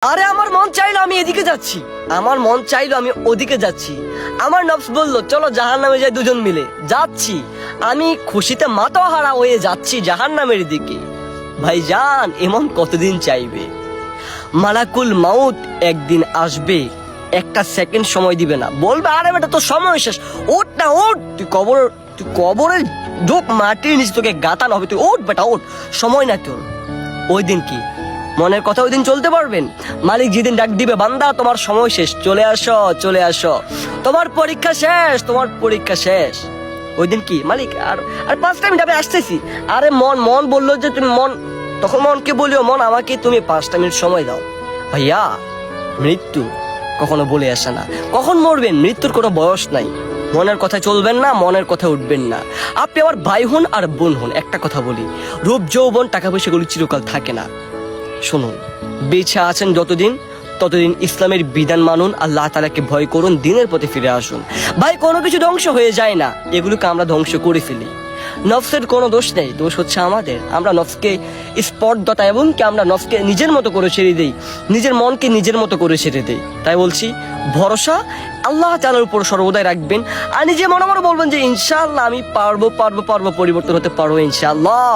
আরে আমার মন চাইলো আমি এদিকে যাচ্ছি, আমার মন চাইলো আমি ওদিকে যাচ্ছি, আমার নফস বললো চলো জাহান্নামে যাই দুজন মিলে, যাচ্ছি। আমি খুশিতে মাথাহারা হয়ে যাচ্ছি জাহান্নামের দিকে। ভাইজান এমন কতদিন চাইবে? মালাকুল মাউত একদিন আসবে, একটা সেকেন্ড সময় দিবে না, বলবে আরে বেটা তোর সময় শেষ, ওঠ না ওঠ, তুই কবরের ঢোক, মাটির নিচে তোকে গাতানো হবে, তুই ওঠ বেটা ওঠ, সময় না তোর। ওই দিন কি মনের কথা ওই দিন চলতে পারবেন? মালিক যেদিন ডাক দিবে বান্দা তোমার সময় শেষ, চলে আসো চলে আসো, তোমার পরীক্ষা শেষ, তোমার পরীক্ষা শেষ। ওই দিন কি মালিক আর আর 5টা মিনিট আমি আসতেছি। আরে মন বললো যে তুমি তখন মনকে বলিও মন আমাকে তুমি 5টা মিনিট সময় দাও। ভাইয়া মৃত্যু কখনো বলে আসে না, কখন মরবেন মৃত্যুর কোনো বয়স নাই। মনের কথা চলবেন না, মনের কথা উঠবেন না। আপনি আমার ভাই হন আর বোন হন, একটা কথা বলি, রূপ যৌবন টাকা পয়সাগুলি চিরকাল থাকে না। শুনুন, বেঁচে আছেন যতদিন ততদিন ইসলামের বিধান মানুন, আল্লাহ তাআলাকে ভয় করুন, দিনের পথে ফিরে আসুন। ভাই কোনো কিছু ধ্বংস হয়ে যায় না, এগুলোকে আমরা ধ্বংস করে ফেলি। নফসের কোনো দোষ নেই, দোষ হচ্ছে আমাদের। আমরা নফসকে স্পর্ধতা এবং কি আমরা নফসকে নিজের মতো করে ছেড়ে দেই, নিজের মনকে নিজের মতো করে ছেড়ে দেই। তাই বলছি ভরসা আল্লাহ তাআলার উপর সর্বদাই রাখবেন, আর নিজে মনে মনে বলবেন যে ইনশাআল্লাহ আমি পারবো, পরিবর্তন হতে পারবো ইনশাআল্লাহ।